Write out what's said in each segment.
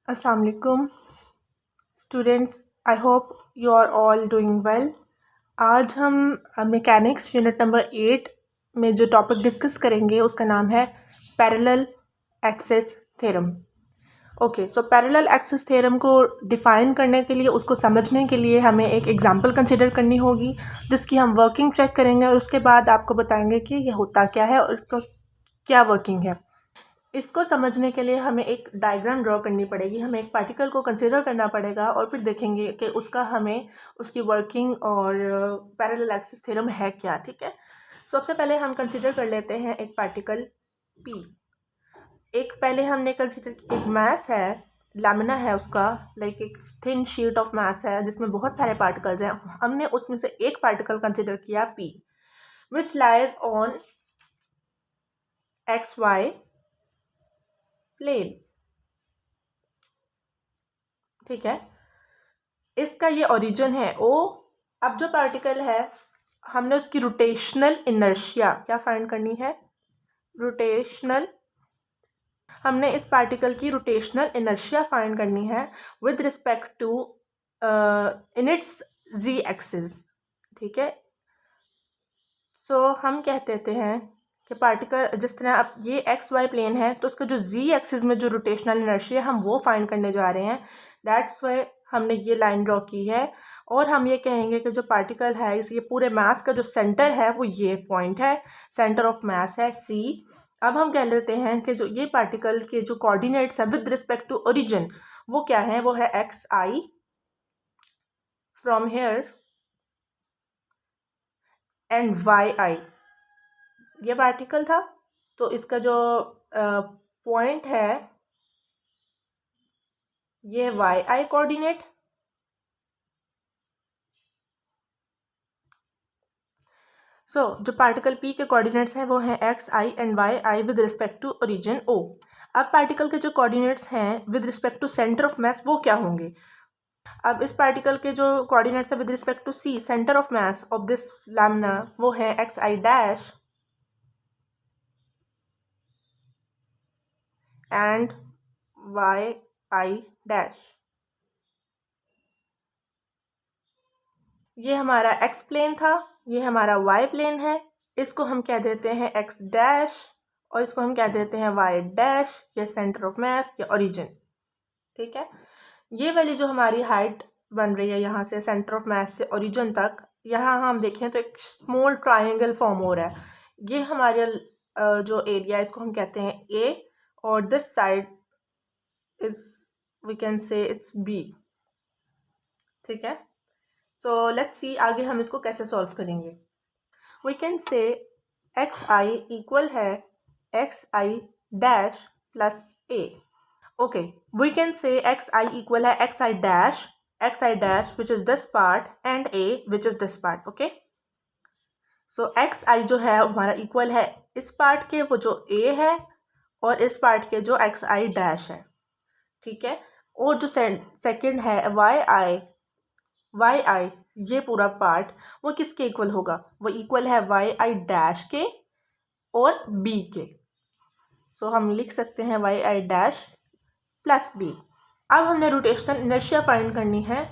Assalamu alaikum students. I hope you are all doing well. आज हम mechanics unit number 8 में जो topic discuss करेंगे उसका नाम है parallel axis theorem. Okay, so parallel axis theorem को डिफ़ाइन करने के लिए, उसको समझने के लिए हमें एक एग्जांपल कंसिडर करनी होगी जिसकी हम वर्किंग चेक करेंगे और उसके बाद आपको बताएंगे कि ये होता क्या है और इसको क्या वर्किंग है। इसको समझने के लिए हमें एक डायग्राम ड्रॉ करनी पड़ेगी, हमें एक पार्टिकल को कंसिडर करना पड़ेगा और फिर देखेंगे कि उसका हमें उसकी वर्किंग और पैरेलल एक्सिस थ्योरम है क्या। ठीक है, सबसे पहले हम कंसिडर कर लेते हैं एक पार्टिकल P। एक पहले हमने कंसिडर एक मास है, लैमिना है उसका, लाइक एक थिन शीट ऑफ मास है जिसमें बहुत सारे पार्टिकल्स हैं। हमने उसमें से एक पार्टिकल कंसिडर किया P which lies on XY plane. ठीक है, इसका ये ओरिजिन है O। अब जो पार्टिकल है हमने उसकी रोटेशनल इनर्शिया क्या फाइंड करनी है, रोटेशनल, हमने इस पार्टिकल की रोटेशनल इनर्शिया फाइंड करनी है with respect to in its Z axis. ठीक है, सो हम कह देते हैं कि पार्टिकल जिस तरह अब ये XY प्लेन है तो उसका जो Z एक्सिस में जो रोटेशनल इनर्शिया हम वो फाइंड करने जा रहे हैं। दैट्स वाई हमने ये लाइन ड्रॉ की है और हम ये कहेंगे कि जो पार्टिकल है ये पूरे मास का जो सेंटर है वो ये पॉइंट है, सेंटर ऑफ मास है C। अब हम कह लेते हैं कि जो ये पार्टिकल के जो कोऑर्डिनेट्स है विद रिस्पेक्ट टू ओरिजिन वो क्या है, वो है XI from here and YI। ये पार्टिकल था तो इसका जो पॉइंट है ये YI कोऑर्डिनेट, जो पार्टिकल P के कोऑर्डिनेट्स हैं वो हैं XI and YI with respect to origin O। अब पार्टिकल के जो कोऑर्डिनेट्स हैं with respect to centre of mass वो क्या होंगे। अब इस पार्टिकल के जो कोऑर्डिनेट्स हैं with respect to C, centre of mass of this lamina, वो है XI dash and YI dash. ये हमारा X प्लेन था, ये हमारा Y प्लेन है, इसको हम कह देते हैं X डैश और इसको हम कह देते हैं Y डैश, या सेंटर ऑफ मास या ओरिजिन। ठीक है, ये वाली जो हमारी हाइट बन रही है यहाँ से सेंटर ऑफ मास से ओरिजिन तक, यहाँ हम देखें तो एक स्मॉल ट्राइंगल फॉर्म हो रहा है। ये हमारे जो एरिया इसको हम कहते हैं A और this side is we can say its B। ठीक है, सो लेट्स सी आगे हम इसको कैसे सॉल्व करेंगे। We can say XI equal है XI dash plus A। Okay, we can say XI equal है XI dash which is this part and A which is this part. Okay, so XI जो है हमारा equal है इस part के वो जो A है और इस पार्ट के जो XI डैश है। ठीक है, और जो सेकंड है YI ये पूरा पार्ट वो किसके इक्वल होगा, वो इक्वल है YI डैश के और B के। सो हम लिख सकते हैं YI डैश प्लस B। अब हमने रोटेशनल इनर्शिया फाइंड करनी है।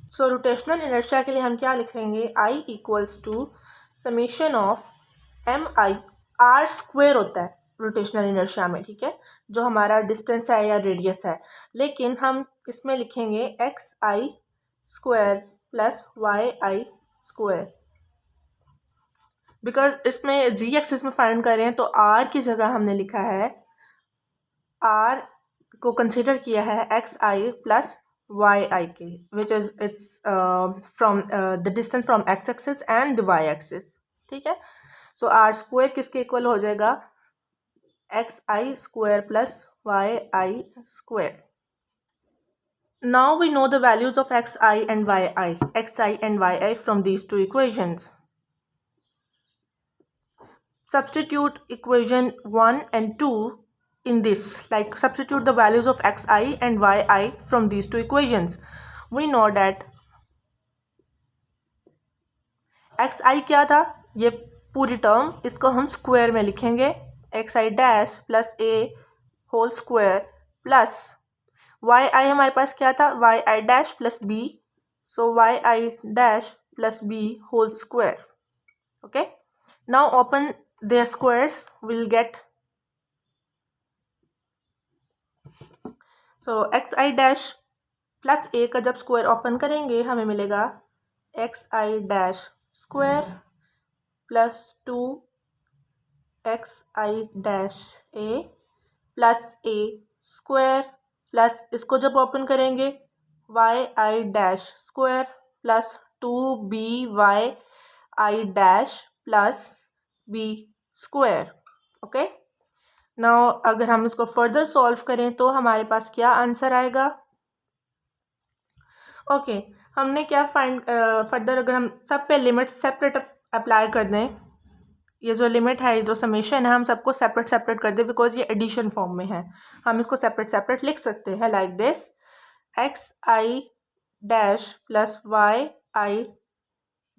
सो रोटेशनल इनर्शिया के लिए हम क्या लिखेंगे, I equals to summation of MI, R square होता है रोटेशनल इनर्शिया में। ठीक है, जो हमारा डिस्टेंस है या रेडियस है, लेकिन हम इसमें लिखेंगे XI square plus YI square, because इसमें Z एक्सिस में फाइंड कर रहे हैं तो R की जगह हमने लिखा है, R को कंसिडर किया है XI प्लस YI के, which is it's from the distance from X axis and the Y axis. ठीक है, सो R स्क्वायर किसके इक्वल हो जाएगा, XI square plus YI square. Now we know the values of XI and YI from these two equations. Substitute equation 1 and 2 in this, like substitute the values of XI and YI from these two equations. We know that XI क्या था, ये पूरी term इसको हम square में लिखेंगे, XI dash plus A whole square plus Y I हमारे पास क्या था, Y I dash plus B, so Y I dash plus B whole square. Okay, now open their squares, will get so X I dash plus A का जब square open करेंगे हमें मिलेगा X I dash square plus 2 X I dash A plus A square plus इसको जब ओपन करेंगे Y I dash square plus 2 by I dash plus B square. Okay, now अगर हम इसको फर्दर सॉल्व करें तो हमारे पास क्या आंसर आएगा. ओके, हमने क्या फाइंड फर्दर अगर हम सब पे लिमिट सेपरेट अप्लाई कर दें, ये जो लिमिट है, ये जो समेशन है, हम सबको सेपरेट सेपरेट कर दें बिकॉज ये एडिशन फॉर्म में है. हम इसको सेपरेट सेपरेट लिख सकते हैं like this, X I dash plus Y I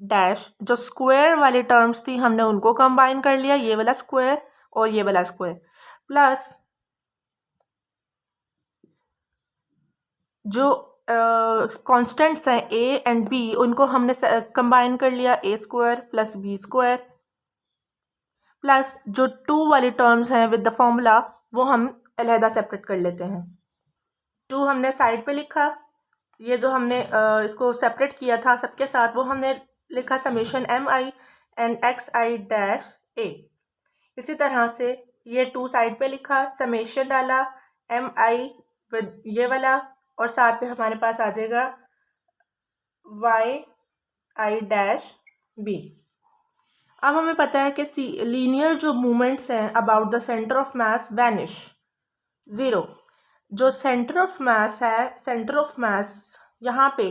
dash. जो स्क्वायर वाली टर्म्स थी हमने उनको कंबाइन कर लिया, ये वाला स्क्वायर और ये वाला स्क्वायर, प्लस जो कॉन्स्टेंट्स हैं ए एंड बी उनको हमने कंबाइन कर लिया, A square plus B square, plus जो 2 वाली टर्म्स हैं विद द फॉर्मूला वो हम अलहदा सेपरेट कर लेते हैं. 2 हमने साइड पे लिखा, ये जो हमने इसको सेपरेट किया था सबके साथ वो हमने लिखा summation M I and X I dash A. इसी तरह से ये 2 साइड पे लिखा, समेशन डाला एम आई विद ये वाला और साथ पे हमारे पास आ जाएगा वाई आई डैश बी. अब हमें पता है कि लीनियर जो मूवमेंट्स हैं about the centre of mass vanish zero. जो सेंटर ऑफ मास है, सेंटर ऑफ मास यहाँ पे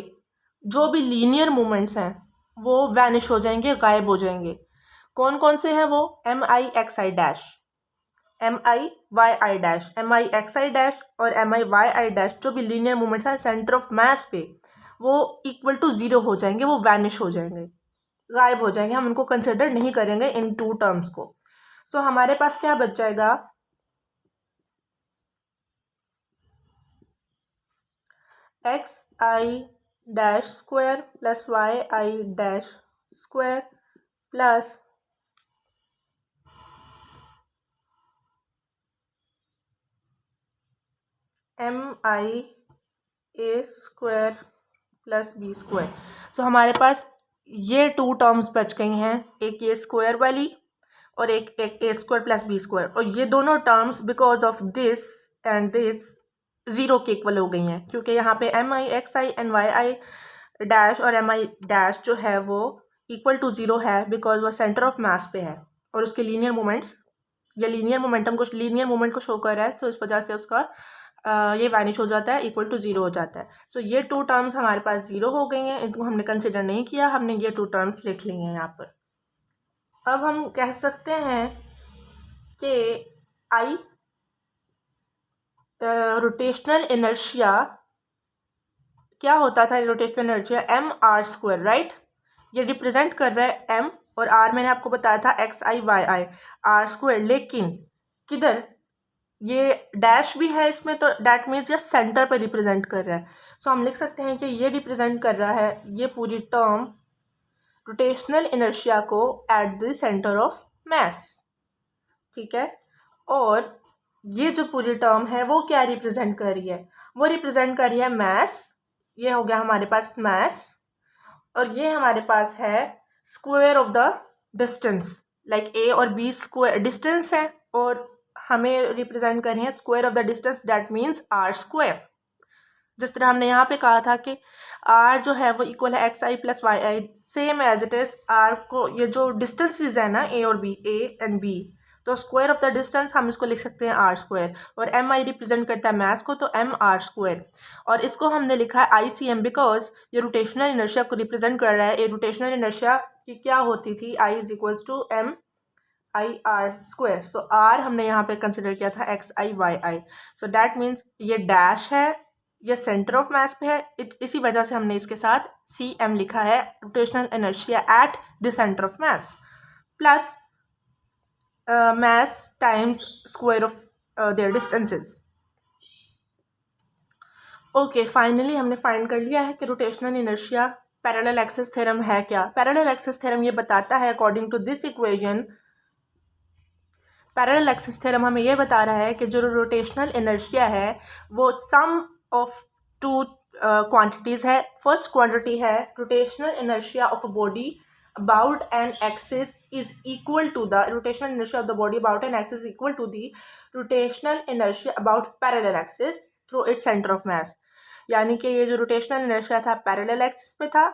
जो भी लीनियर मूवमेंट्स हैं वो वैनिश हो जाएंगे, गायब हो जाएंगे. कौन कौन से हैं वो, M I X I dash, M I Y I dash, M I X I dash और M I Y I dash. जो भी लीनियर मूवमेंट्स हैं सेंटर ऑफ मास पे वो इक्वल टू ज़ीरो हो जाएंगे, वो वैनिश हो जाएंगे, गायब हो जाएंगे. हम उनको कंसिडर नहीं करेंगे इन 2 टर्म्स को. सो हमारे पास क्या बच जाएगा, X I dash square plus Y I dash square plus M I A square plus B square. So हमारे पास ये 2 टर्म्स बच गई हैं, एक ये स्क्वायर वाली और एक A square plus B square. और ये दोनों terms because of this and this zero के इक्वल हो गई हैं क्योंकि यहाँ पे M I X I and Y I dash और एम आई डैश जो है वो इक्वल टू ज़ीरो है बिकॉज वो सेंटर ऑफ मास पे है और उसके लीनियर मोमेंट्स या लीनियर मोमेंटम कुछ लीनियर मोमेंट को शो कर रहा है, तो इस वजह से उसका ये वैनिश हो जाता है, इक्वल टू ज़ीरो हो जाता है. सो ये 2 टर्म्स हमारे पास ज़ीरो हो गई हैं, इनको हमने कंसिडर नहीं किया, हमने ये 2 टर्म्स लिख ली हैं यहाँ पर. अब हम कह सकते हैं कि आई रोटेशनल इनर्शिया क्या होता था, rotational inertia M R square, right. ये रिप्रेजेंट कर रहा है एम और आर मैंने आपको बताया था X I Y I R square. लेकिन किधर ये डैश भी है इसमें, तो डैट मीन्स ये सेंटर पर रिप्रेजेंट कर रहा है. सो हम लिख सकते हैं कि ये रिप्रेजेंट कर रहा है ये पूरी टर्म रोटेशनल इनर्शिया को एट द सेंटर ऑफ मास. ठीक है, और ये जो पूरी टर्म है वो क्या रिप्रेजेंट कर रही है, वो रिप्रेजेंट कर रही है मास. ये हो गया हमारे पास मास और ये हमारे पास है square of the distance, like a और बी स्क्वायर डिस्टेंस है और हमें रिप्रेजेंट कर रही है square of the distance, that means R square. जिस तरह हमने यहाँ पे कहा था कि आर जो है वो इक्वल है X I plus Y I, same as it is R को ये जो डिस्टेंसेज है ना ए और बी, ए एंड बी, तो स्क्वायर ऑफ द डिस्टेंस हम इसको लिख सकते हैं आर स्क्वायर. और एम आई रिप्रेजेंट करता है मास को, तो एम आर स्क्वायर. और इसको हमने लिखा है आई सी एम बिकॉज ये रोटेशनल इनर्शिया को रिप्रेजेंट कर रहा है. ये रोटेशनल इनर्शिया की क्या होती थी, I is equals to M I R square. So R हमने यहाँ पे कंसिडर किया था X I Y I. So that means ये डैश है, ये सेंटर ऑफ मास पे है, इसी वजह से हमने इसके साथ सी एम लिखा है, rotational inertia at the centre of mass, plus mass times square of their distances. Okay, finally हमने फाइंड कर लिया है कि rotational inertia parallel axis theorem है क्या। पैरेलल एक्सिस थ्योरम ये बताता है according to this equation, parallel axis theorem हमें ये बता रहा है कि जो रोटेशनल इनर्शिया है वो सम ऑफ टू क्वांटिटीज़ है। फर्स्ट क्वांटिटी है rotational inertia of a body about an axis is equal to the rotational inertia of the body about an axis is equal to the rotational inertia about parallel axis through its center of mass। यानी कि ये जो rotational inertia था parallel axis पे था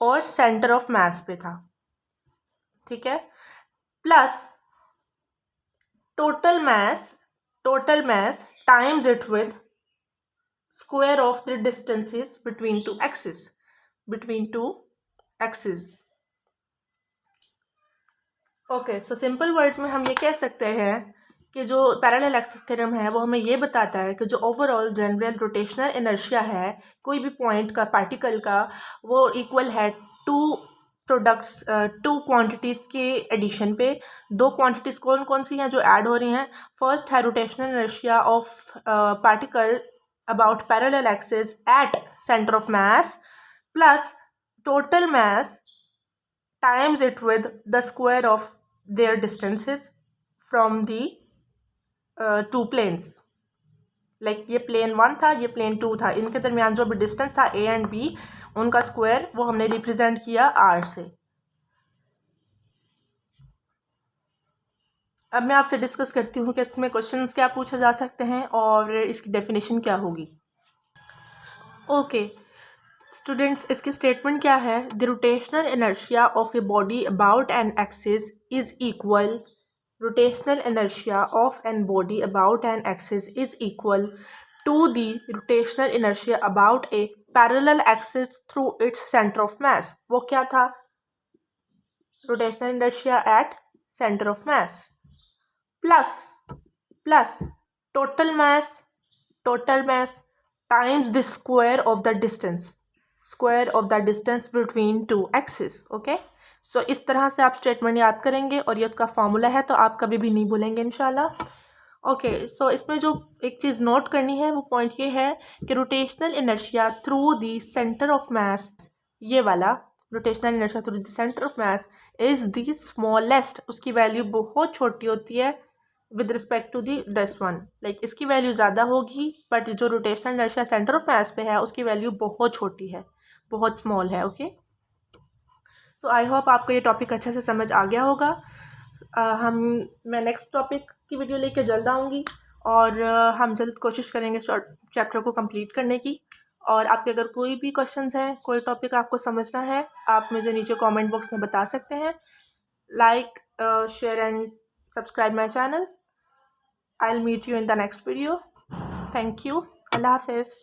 और centre of mass पे था, ठीक है, plus total mass times it with square of the distances between two axis. Okay, so simple words में हम ये कह सकते हैं कि जो पैरेलल एक्सिस थ्योरम है वो हमें ये बताता है कि जो ओवरऑल जनरल रोटेशनल इनर्शिया है कोई भी पॉइंट का, पार्टिकल का, वो इक्वल है टू क्वांटिटीज़ के एडिशन पे। दो क्वांटिटीज़ कौन कौन सी हैं जो ऐड हो रही हैं? फर्स्ट है rotational inertia of particle about parallel axis at centre of mass plus total mass times it with the square of their distances from the two planes। Like ये प्लेन 1 था, ये प्लेन 2 था, इनके दरमियान जो भी डिस्टेंस था ए एंड बी, उनका स्क्वायर वो हमने रिप्रेजेंट किया आर से। अब मैं आपसे डिस्कस करती हूँ कि इसमें क्वेश्चंस क्या पूछे जा सकते हैं और इसकी डेफिनेशन क्या होगी। ओके स्टूडेंट्स, इसकी स्टेटमेंट क्या है? The rotational inertia of a body about an axis is equal, rotational inertia of an body about an axis is equal to the rotational inertia about a parallel axis through its center of mass। वो क्या था? rotational inertia at center of mass plus total mass times the square of the distance between two axes। Okay, so इस तरह से आप statement याद करेंगे और ये उसका फॉर्मूला है तो आप कभी भी नहीं भूलेंगे इंशाल्लाह। ओके, सो इसमें जो एक चीज़ नोट करनी है वो पॉइंट ये है कि rotational inertia through the centre of mass, ये वाला rotational inertia through the centre of mass is the smallest, उसकी वैल्यू बहुत छोटी होती है with respect to this one. Like इसकी वैल्यू ज़्यादा होगी बट जो rotational inertia centre of mass पे है उसकी वैल्यू बहुत छोटी है, बहुत स्मॉल है। ओके, सो आई होप आपको ये टॉपिक अच्छे से समझ आ गया होगा। मैं नेक्स्ट टॉपिक की वीडियो लेके जल्द आऊँगी और हम जल्द कोशिश करेंगे चैप्टर को कंप्लीट करने की। और आपके अगर कोई भी क्वेश्चंस हैं, कोई टॉपिक आपको समझना है, आप मुझे नीचे कमेंट बॉक्स में बता सकते हैं। Like, share and subscribe my channel. I will meet you in the next video. Thank you. अल्लाह हाफिज़।